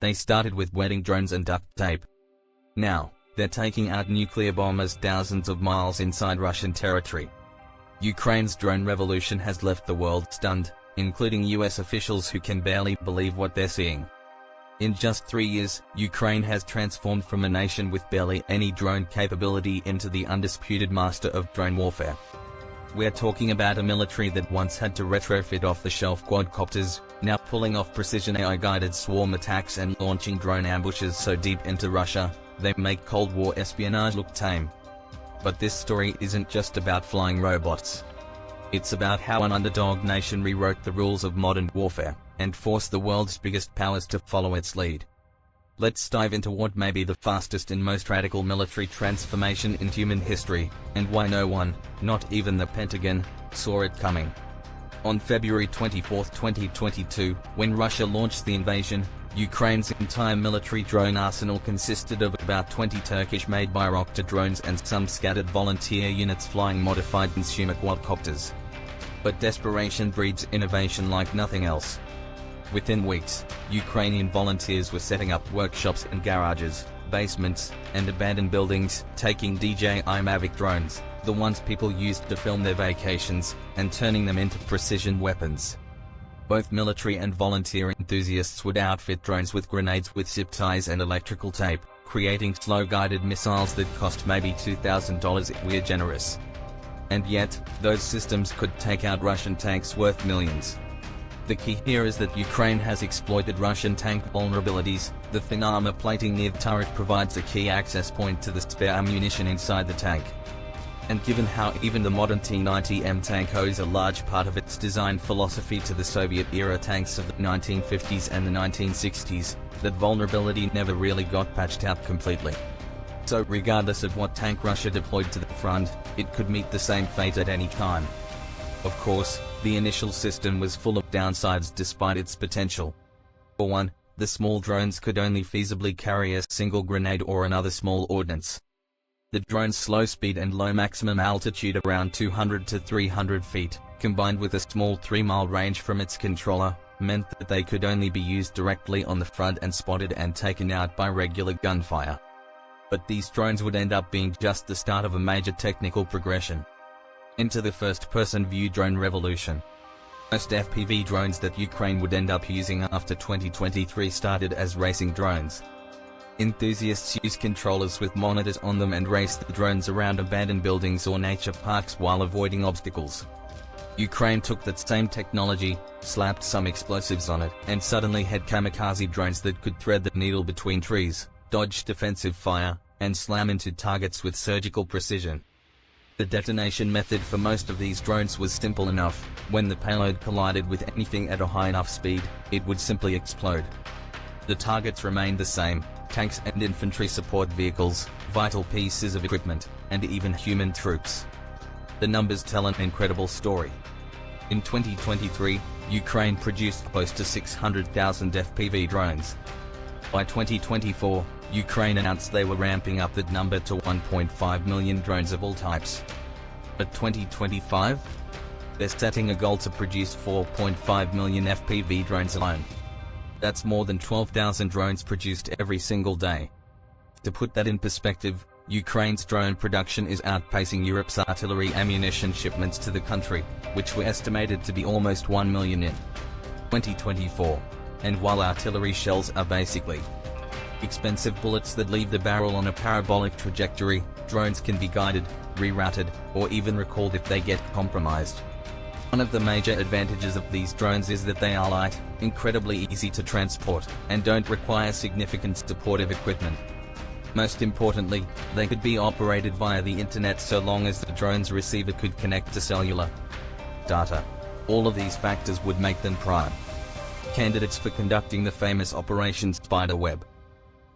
They started with wedding drones and duct tape. Now, they're taking out nuclear bombers thousands of miles inside Russian territory. Ukraine's drone revolution has left the world stunned, including US officials who can barely believe what they're seeing. In just 3 years, Ukraine has transformed from a nation with barely any drone capability into the undisputed master of drone warfare. We're talking about a military that once had to retrofit off-the-shelf quadcopters, now pulling off precision AI-guided swarm attacks and launching drone ambushes so deep into Russia, they make Cold War espionage look tame. But this story isn't just about flying robots. It's about how an underdog nation rewrote the rules of modern warfare, and forced the world's biggest powers to follow its lead. Let's dive into what may be the fastest and most radical military transformation in human history, and why no one, not even the Pentagon, saw it coming. On February 24, 2022, when Russia launched the invasion, Ukraine's entire military drone arsenal consisted of about 20 Turkish-made Bayraktar drones and some scattered volunteer units flying modified consumer quadcopters. But desperation breeds innovation like nothing else. Within weeks, Ukrainian volunteers were setting up workshops in garages, basements, and abandoned buildings, taking DJI Mavic drones, the ones people used to film their vacations, and turning them into precision weapons. Both military and volunteer enthusiasts would outfit drones with grenades with zip ties and electrical tape, creating slow-guided missiles that cost maybe $2,000 if we're generous. And yet, those systems could take out Russian tanks worth millions. The key here is that Ukraine has exploited Russian tank vulnerabilities. The thin armor plating near the turret provides a key access point to the spare ammunition inside the tank. And given how even the modern T-90M tank owes a large part of its design philosophy to the Soviet-era tanks of the 1950s and the 1960s, that vulnerability never really got patched out completely. So regardless of what tank Russia deployed to the front, it could meet the same fate at any time. Of course, the initial system was full of downsides despite its potential. For one, the small drones could only feasibly carry a single grenade or another small ordnance. The drone's slow speed and low maximum altitude around 200 to 300 feet, combined with a small 3-mile range from its controller, meant that they could only be used directly on the front and spotted and taken out by regular gunfire. But these drones would end up being just the start of a major technical progression into the first-person view drone revolution. Most FPV drones that Ukraine would end up using after 2023 started as racing drones. Enthusiasts use controllers with monitors on them and race the drones around abandoned buildings or nature parks while avoiding obstacles. Ukraine took that same technology, slapped some explosives on it, and suddenly had kamikaze drones that could thread the needle between trees, dodge defensive fire, and slam into targets with surgical precision. The detonation method for most of these drones was simple enough. When the payload collided with anything at a high enough speed, it would simply explode. The targets remained the same: tanks and infantry support vehicles, vital pieces of equipment, and even human troops. The numbers tell an incredible story. In 2023, Ukraine produced close to 600,000 FPV drones. By 2024, Ukraine announced they were ramping up that number to 1.5 million drones of all types. At 2025, they're setting a goal to produce 4.5 million FPV drones alone. That's more than 12,000 drones produced every single day. To put that in perspective, Ukraine's drone production is outpacing Europe's artillery ammunition shipments to the country, which were estimated to be almost 1 million in 2024. And while artillery shells are basically expensive bullets that leave the barrel on a parabolic trajectory, drones can be guided, rerouted, or even recalled if they get compromised. One of the major advantages of these drones is that they are light, incredibly easy to transport, and don't require significant supportive equipment. Most importantly, they could be operated via the internet so long as the drone's receiver could connect to cellular data. All of these factors would make them prime candidates for conducting the famous Operation Spiderweb.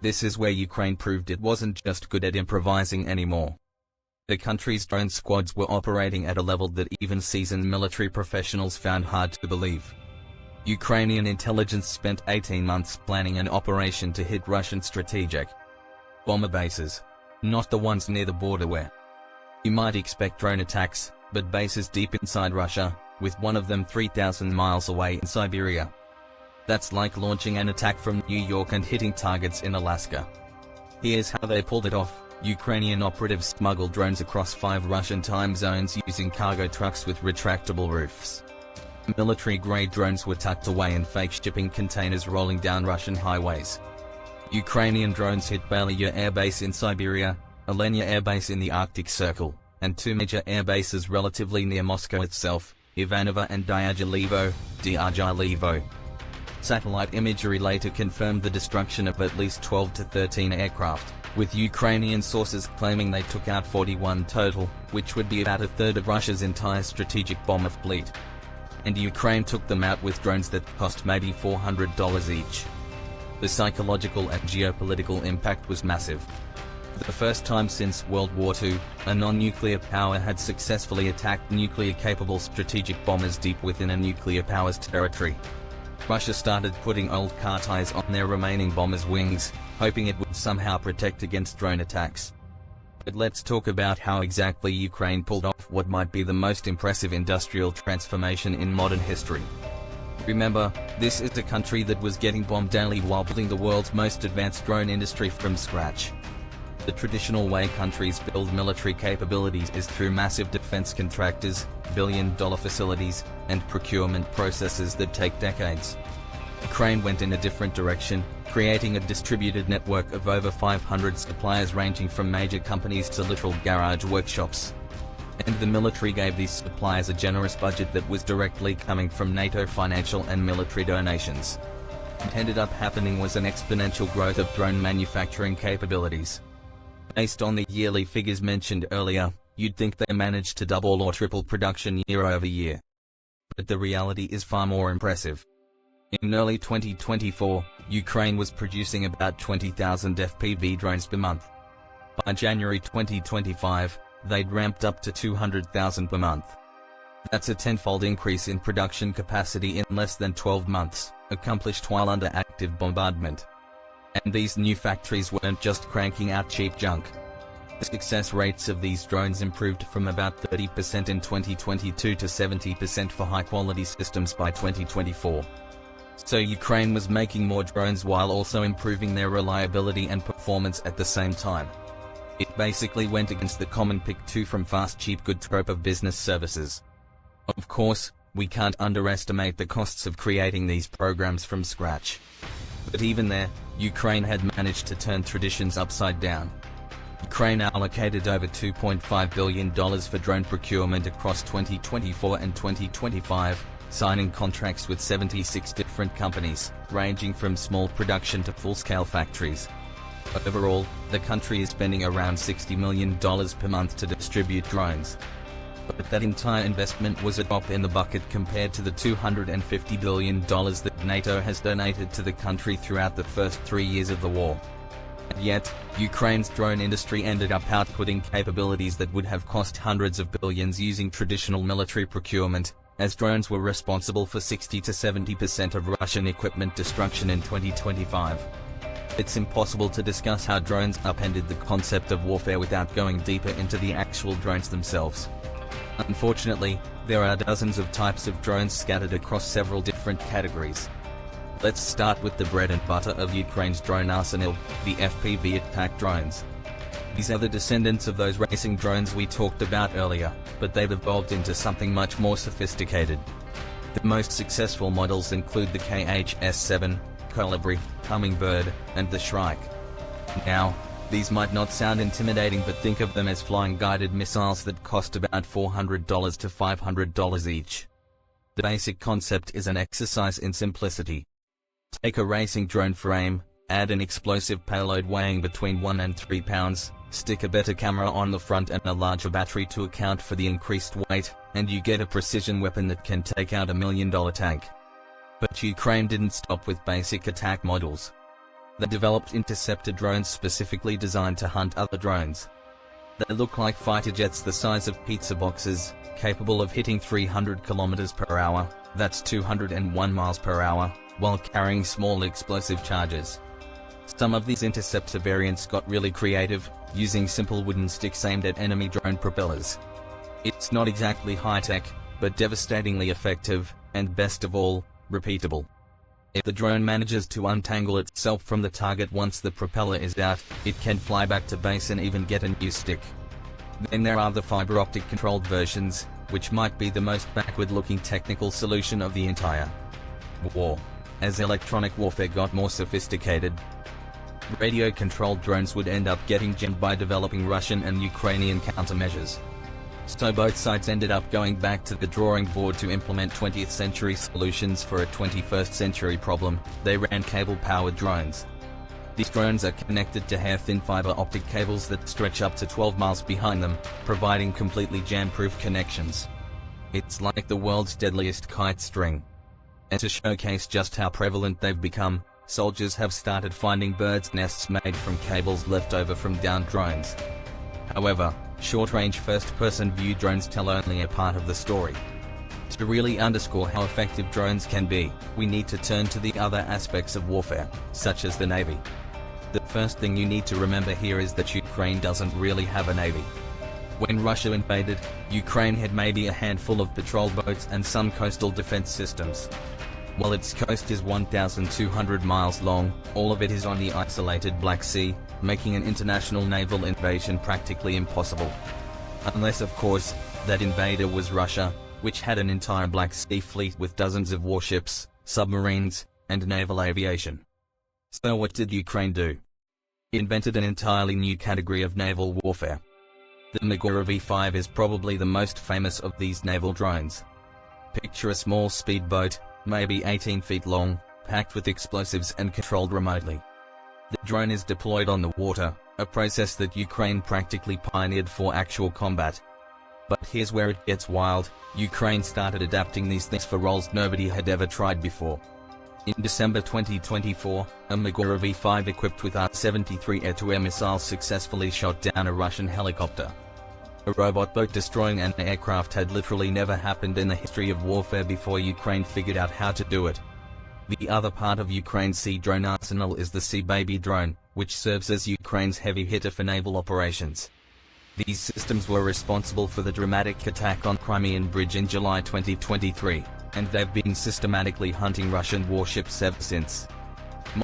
This is where Ukraine proved it wasn't just good at improvising anymore. The country's drone squads were operating at a level that even seasoned military professionals found hard to believe. Ukrainian intelligence spent 18 months planning an operation to hit Russian strategic bomber bases, not the ones near the border where you might expect drone attacks, but bases deep inside Russia, with one of them 3,000 miles away in Siberia. That's like launching an attack from New York and hitting targets in Alaska. Here's how they pulled it off. Ukrainian operatives smuggled drones across 5 Russian time zones using cargo trucks with retractable roofs. Military-grade drones were tucked away in fake shipping containers rolling down Russian highways. Ukrainian drones hit Belaya Air Base in Siberia, Alenia Air Base in the Arctic Circle, and 2 major air bases relatively near Moscow itself, Ivanovo and Dyagilevo. Satellite imagery later confirmed the destruction of at least 12 to 13 aircraft, with Ukrainian sources claiming they took out 41 total, which would be about a third of Russia's entire strategic bomber fleet. And Ukraine took them out with drones that cost maybe $400 each. The psychological and geopolitical impact was massive. For the first time since World War II, a non-nuclear power had successfully attacked nuclear-capable strategic bombers deep within a nuclear power's territory. Russia started putting old car tires on their remaining bombers' wings, hoping it would somehow protect against drone attacks. But let's talk about how exactly Ukraine pulled off what might be the most impressive industrial transformation in modern history. Remember, this is a country that was getting bombed daily while building the world's most advanced drone industry from scratch. The traditional way countries build military capabilities is through massive defense contractors, billion-dollar facilities, and procurement processes that take decades. Ukraine went in a different direction, creating a distributed network of over 500 suppliers ranging from major companies to literal garage workshops. And the military gave these suppliers a generous budget that was directly coming from NATO financial and military donations. What ended up happening was an exponential growth of drone manufacturing capabilities. Based on the yearly figures mentioned earlier, you'd think they managed to double or triple production year over year. But the reality is far more impressive. In early 2024, Ukraine was producing about 20,000 FPV drones per month. By January 2025, they'd ramped up to 200,000 per month. That's a tenfold increase in production capacity in less than 12 months, accomplished while under active bombardment. And these new factories weren't just cranking out cheap junk. The success rates of these drones improved from about 30% in 2022 to 70% for high-quality systems by 2024. So Ukraine was making more drones while also improving their reliability and performance at the same time. It basically went against the common pick 2 from fast cheap good trope of business services. Of course, we can't underestimate the costs of creating these programs from scratch. But even there, Ukraine had managed to turn traditions upside down. Ukraine allocated over $2.5 billion for drone procurement across 2024 and 2025, signing contracts with 76 different companies, ranging from small production to full-scale factories. Overall, the country is spending around $60 million per month to distribute drones. But that entire investment was a drop in the bucket compared to the $250 billion that NATO has donated to the country throughout the first 3 years of the war. And yet, Ukraine's drone industry ended up outputting capabilities that would have cost hundreds of billions using traditional military procurement, as drones were responsible for 60 to 70% of Russian equipment destruction in 2025. It's impossible to discuss how drones upended the concept of warfare without going deeper into the actual drones themselves. Unfortunately, there are dozens of types of drones scattered across several different categories. Let's start with the bread and butter of Ukraine's drone arsenal, the FPV attack drones. These are the descendants of those racing drones we talked about earlier, but they've evolved into something much more sophisticated. The most successful models include the KH-S7, Colibri, Hummingbird, and the Shrike. Now, these might not sound intimidating, but think of them as flying guided missiles that cost about $400 to $500 each. The basic concept is an exercise in simplicity. Take a racing drone frame, add an explosive payload weighing between 1 and 3 pounds, stick a better camera on the front and a larger battery to account for the increased weight, and you get a precision weapon that can take out $1 million tank. But Ukraine didn't stop with basic attack models. They developed interceptor drones specifically designed to hunt other drones. They look like fighter jets the size of pizza boxes, capable of hitting 300 kilometers per hour, that's 201 miles per hour, while carrying small explosive charges. Some of these interceptor variants got really creative, using simple wooden sticks aimed at enemy drone propellers. It's not exactly high-tech, but devastatingly effective, and best of all, repeatable. If the drone manages to untangle itself from the target once the propeller is out, it can fly back to base and even get a new stick. Then there are the fiber optic controlled versions, which might be the most backward-looking technical solution of the entire war. As electronic warfare got more sophisticated, radio-controlled drones would end up getting jammed by developing Russian and Ukrainian countermeasures. So both sides ended up going back to the drawing board to implement 20th century solutions for a 21st century problem. They ran cable-powered drones. These drones are connected to hair-thin fiber optic cables that stretch up to 12 miles behind them, providing completely jam-proof connections. It's like the world's deadliest kite string. And to showcase just how prevalent they've become, soldiers have started finding birds' nests made from cables left over from downed drones. However, short-range first-person view drones tell only a part of the story. To really underscore how effective drones can be, we need to turn to the other aspects of warfare, such as the Navy. The first thing you need to remember here is that Ukraine doesn't really have a navy. When Russia invaded, Ukraine had maybe a handful of patrol boats and some coastal defense systems. While its coast is 1,200 miles long, all of it is on the isolated Black Sea, making an international naval invasion practically impossible. Unless, of course, that invader was Russia, which had an entire Black Sea fleet with dozens of warships, submarines, and naval aviation. So what did Ukraine do? It invented an entirely new category of naval warfare. The Magura V5 is probably the most famous of these naval drones. Picture a small speedboat, maybe 18 feet long, packed with explosives and controlled remotely. The drone is deployed on the water, a process that Ukraine practically pioneered for actual combat. But here's where it gets wild: Ukraine started adapting these things for roles nobody had ever tried before. In December 2024, a Magura V5 equipped with R-73 air-to-air missiles successfully shot down a Russian helicopter. A robot boat destroying an aircraft had literally never happened in the history of warfare before Ukraine figured out how to do it. The other part of Ukraine's sea drone arsenal is the Sea Baby drone, which serves as Ukraine's heavy hitter for naval operations. These systems were responsible for the dramatic attack on Crimean Bridge in July 2023, and they've been systematically hunting Russian warships ever since.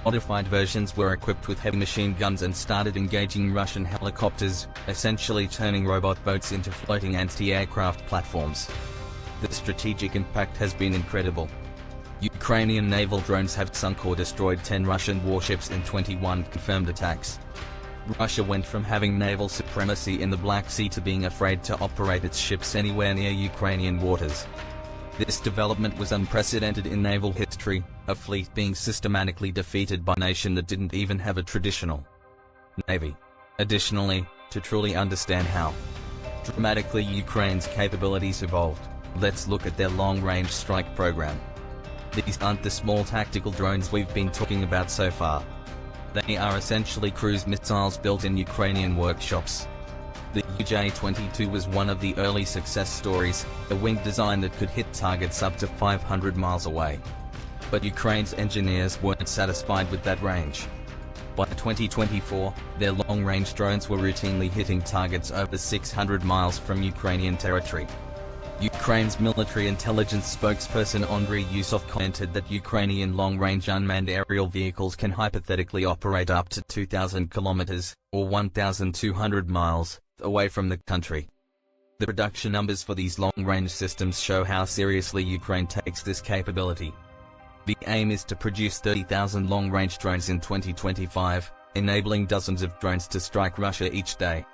Modified versions were equipped with heavy machine guns and started engaging Russian helicopters, essentially turning robot boats into floating anti-aircraft platforms. The strategic impact has been incredible. Ukrainian naval drones have sunk or destroyed 10 Russian warships in 21 confirmed attacks. Russia went from having naval supremacy in the Black Sea to being afraid to operate its ships anywhere near Ukrainian waters. This development was unprecedented in naval history, a fleet being systematically defeated by a nation that didn't even have a traditional navy. Additionally, to truly understand how dramatically Ukraine's capabilities evolved, let's look at their long-range strike program. These aren't the small tactical drones we've been talking about so far. They are essentially cruise missiles built in Ukrainian workshops. The UJ-22 was one of the early success stories, a winged design that could hit targets up to 500 miles away. But Ukraine's engineers weren't satisfied with that range. By 2024, their long-range drones were routinely hitting targets over 600 miles from Ukrainian territory. Ukraine's military intelligence spokesperson Andriy Yusov commented that Ukrainian long-range unmanned aerial vehicles can hypothetically operate up to 2,000 kilometers, or 1,200 miles, away from the country. The production numbers for these long-range systems show how seriously Ukraine takes this capability. The aim is to produce 30,000 long-range drones in 2025, enabling dozens of drones to strike Russia each day.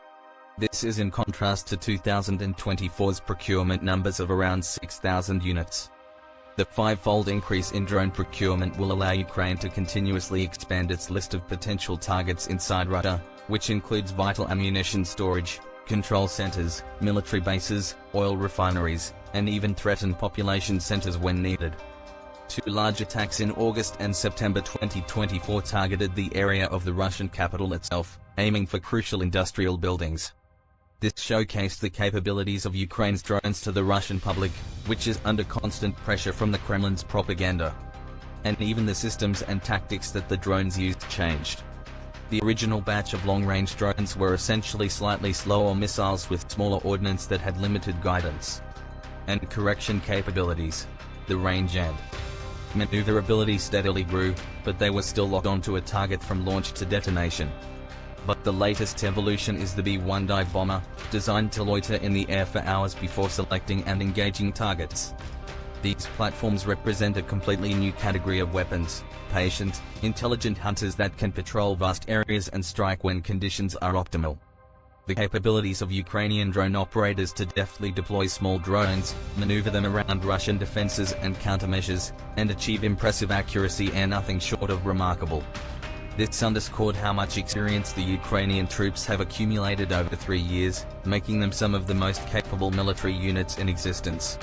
This is in contrast to 2024's procurement numbers of around 6,000 units. The five-fold increase in drone procurement will allow Ukraine to continuously expand its list of potential targets inside Russia, which includes vital ammunition storage, control centers, military bases, oil refineries, and even threatened population centers when needed. Two large attacks in August and September 2024 targeted the area of the Russian capital itself, aiming for crucial industrial buildings. This showcased the capabilities of Ukraine's drones to the Russian public, which is under constant pressure from the Kremlin's propaganda. And even the systems and tactics that the drones used changed. The original batch of long-range drones were essentially slightly slower missiles with smaller ordnance that had limited guidance and correction capabilities. The range and Maneuverability steadily grew, but they were still locked onto a target from launch to detonation. But the latest evolution is the B-1 dive bomber, designed to loiter in the air for hours before selecting and engaging targets. These platforms represent a completely new category of weapons, patient, intelligent hunters that can patrol vast areas and strike when conditions are optimal. The capabilities of Ukrainian drone operators to deftly deploy small drones, maneuver them around Russian defenses and countermeasures, and achieve impressive accuracy are nothing short of remarkable. This underscored how much experience the Ukrainian troops have accumulated over 3 years, making them some of the most capable military units in existence.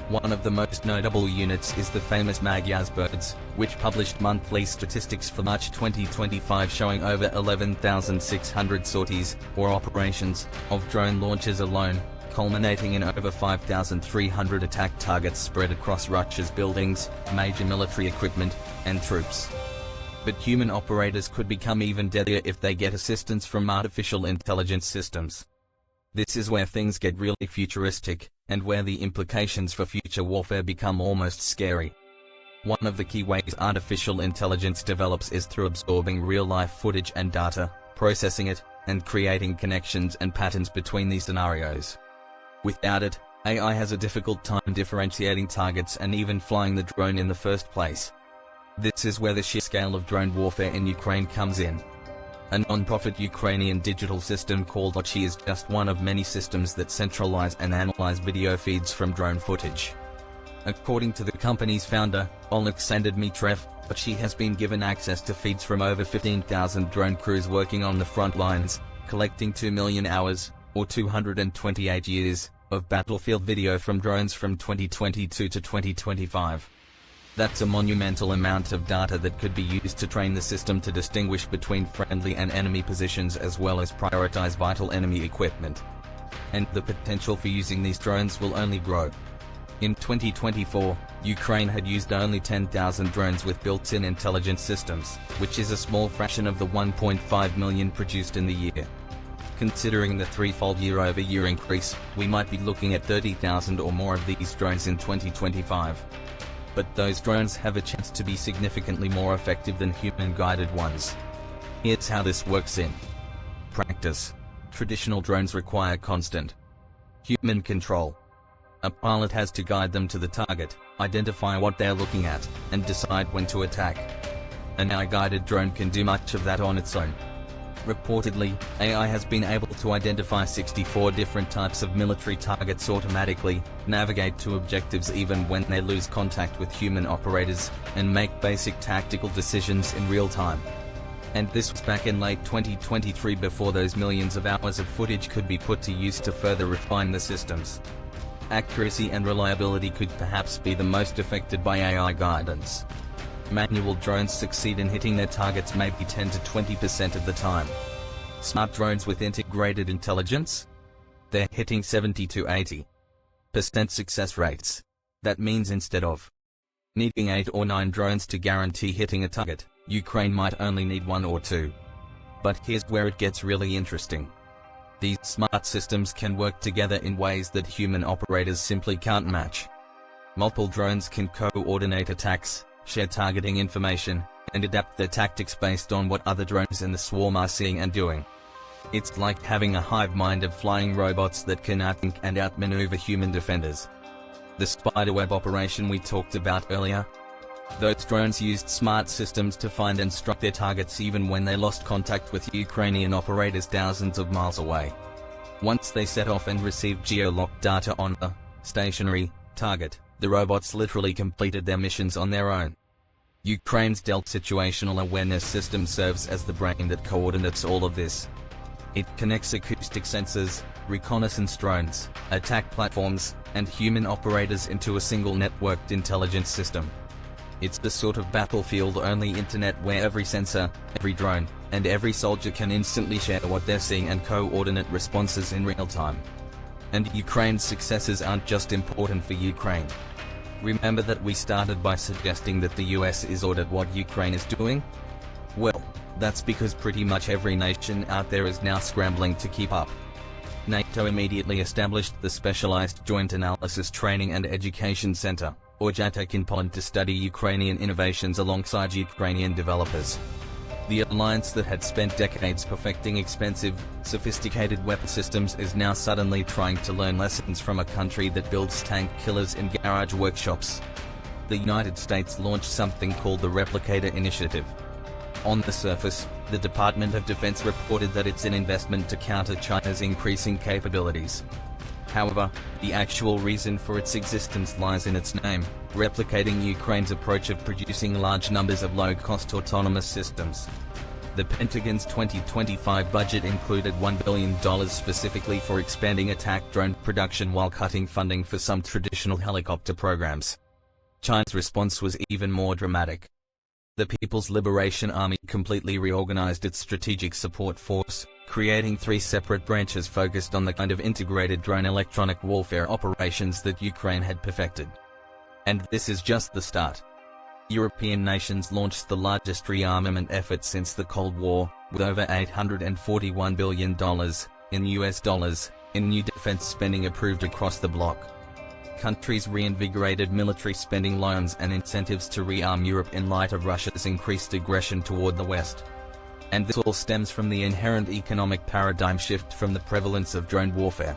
One of the most notable units is the famous Magyars birds, which published monthly statistics for March 2025 showing over 11,600 sorties, or operations, of drone launches alone, culminating in over 5,300 attack targets spread across Russia's buildings, major military equipment, and troops. But human operators could become even deadlier if they get assistance from artificial intelligence systems. This is where things get really futuristic, and where the implications for future warfare become almost scary. One of the key ways artificial intelligence develops is through absorbing real-life footage and data, processing it, and creating connections and patterns between these scenarios. Without it, AI has a difficult time differentiating targets and even flying the drone in the first place. This is where the sheer scale of drone warfare in Ukraine comes in. A non-profit Ukrainian digital system called U.S.A is just one of many systems that centralize and analyze video feeds from drone footage. According to the company's founder, Alexander Dmitriev, U.S.A has been given access to feeds from over 15,000 drone crews working on the front lines, collecting 2 million hours, or 228 years, of battlefield video from drones from 2022 to 2025. That's a monumental amount of data that could be used to train the system to distinguish between friendly and enemy positions as well as prioritize vital enemy equipment. And the potential for using these drones will only grow. In 2024, Ukraine had used only 10,000 drones with built-in intelligence systems, which is a small fraction of the 1.5 million produced in the year. Considering the threefold year-over-year increase, we might be looking at 30,000 or more of these drones in 2025. But those drones have a chance to be significantly more effective than human-guided ones. Here's how this works in practice. Traditional drones require constant human control. A pilot has to guide them to the target, identify what they're looking at, and decide when to attack. An AI-guided drone can do much of that on its own. Reportedly, AI has been able to identify 64 different types of military targets automatically, navigate to objectives even when they lose contact with human operators, and make basic tactical decisions in real time. And this was back in late 2023 before those millions of hours of footage could be put to use to further refine the systems. Accuracy and reliability could perhaps be the most affected by AI guidance. Manual drones succeed in hitting their targets maybe 10 to 20% of the time. Smart drones with integrated intelligence? They're hitting 70 to 80% success rates. That means instead of needing 8 or 9 drones to guarantee hitting a target, Ukraine might only need 1 or 2. But here's where it gets really interesting. These smart systems can work together in ways that human operators simply can't match. Multiple drones can coordinate attacks, share targeting information, and adapt their tactics based on what other drones in the swarm are seeing and doing. It's like having a hive mind of flying robots that can outthink and outmaneuver human defenders. The spiderweb operation we talked about earlier? Those drones used smart systems to find and strike their targets even when they lost contact with Ukrainian operators thousands of miles away. Once they set off and received geo-locked data on a stationary target, the robots literally completed their missions on their own. Ukraine's DELT situational awareness system serves as the brain that coordinates all of this. It connects acoustic sensors, reconnaissance drones, attack platforms, and human operators into a single networked intelligence system. It's the sort of battlefield-only internet where every sensor, every drone, and every soldier can instantly share what they're seeing and coordinate responses in real time. And Ukraine's successes aren't just important for Ukraine. Remember that we started by suggesting that the US is ordered what Ukraine is doing? Well, that's because pretty much every nation out there is now scrambling to keep up. NATO immediately established the Specialized Joint Analysis Training and Education Center, or U.S.A in Poland to study Ukrainian innovations alongside Ukrainian developers. The alliance that had spent decades perfecting expensive, sophisticated weapon systems is now suddenly trying to learn lessons from a country that builds tank killers in garage workshops. The United States launched something called the Replicator Initiative. On the surface, the Department of Defense reported that it's an investment to counter China's increasing capabilities. However, the actual reason for its existence lies in its name, replicating Ukraine's approach of producing large numbers of low-cost autonomous systems. The Pentagon's 2025 budget included $1 billion specifically for expanding attack drone production while cutting funding for some traditional helicopter programs. China's response was even more dramatic. The People's Liberation Army completely reorganized its strategic support force, creating 3 separate branches focused on the kind of integrated drone electronic warfare operations that Ukraine had perfected. And this is just the start. European nations launched the largest rearmament effort since the Cold War, with over $841 billion in US dollars in new defense spending approved across the bloc. Countries reinvigorated military spending loans and incentives to rearm Europe in light of Russia's increased aggression toward the West. And this all stems from the inherent economic paradigm shift from the prevalence of drone warfare.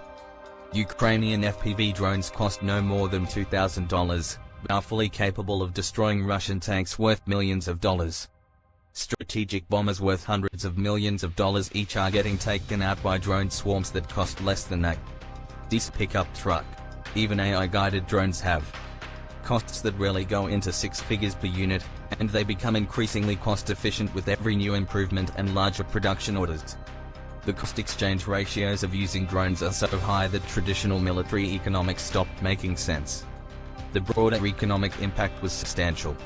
Ukrainian FPV drones cost no more than $2,000, but are fully capable of destroying Russian tanks worth millions of dollars. Strategic bombers worth hundreds of millions of dollars each are getting taken out by drone swarms that cost less than that. This pickup truck. Even AI-guided drones have costs that rarely go into 6 figures per unit, and they become increasingly cost-efficient with every new improvement and larger production orders. The cost-exchange ratios of using drones are so high that traditional military economics stopped making sense. The broader economic impact was substantial.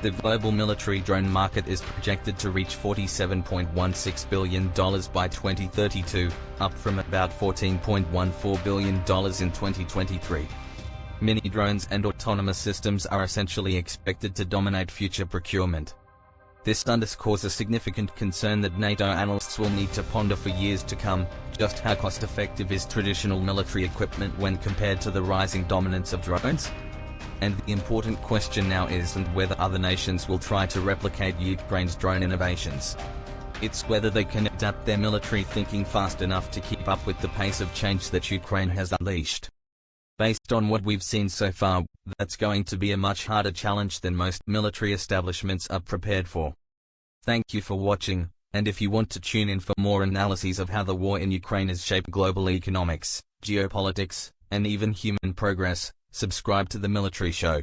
The global military drone market is projected to reach $47.16 billion by 2032, up from about $14.14 billion in 2023. Mini drones and autonomous systems are essentially expected to dominate future procurement. This underscores a significant concern that NATO analysts will need to ponder for years to come: just how cost-effective is traditional military equipment when compared to the rising dominance of drones? And the important question now isn't whether other nations will try to replicate Ukraine's drone innovations. It's whether they can adapt their military thinking fast enough to keep up with the pace of change that Ukraine has unleashed. Based on what we've seen so far, that's going to be a much harder challenge than most military establishments are prepared for. Thank you for watching, and if you want to tune in for more analyses of how the war in Ukraine has shaped global economics, geopolitics, and even human progress, subscribe to The Military Show.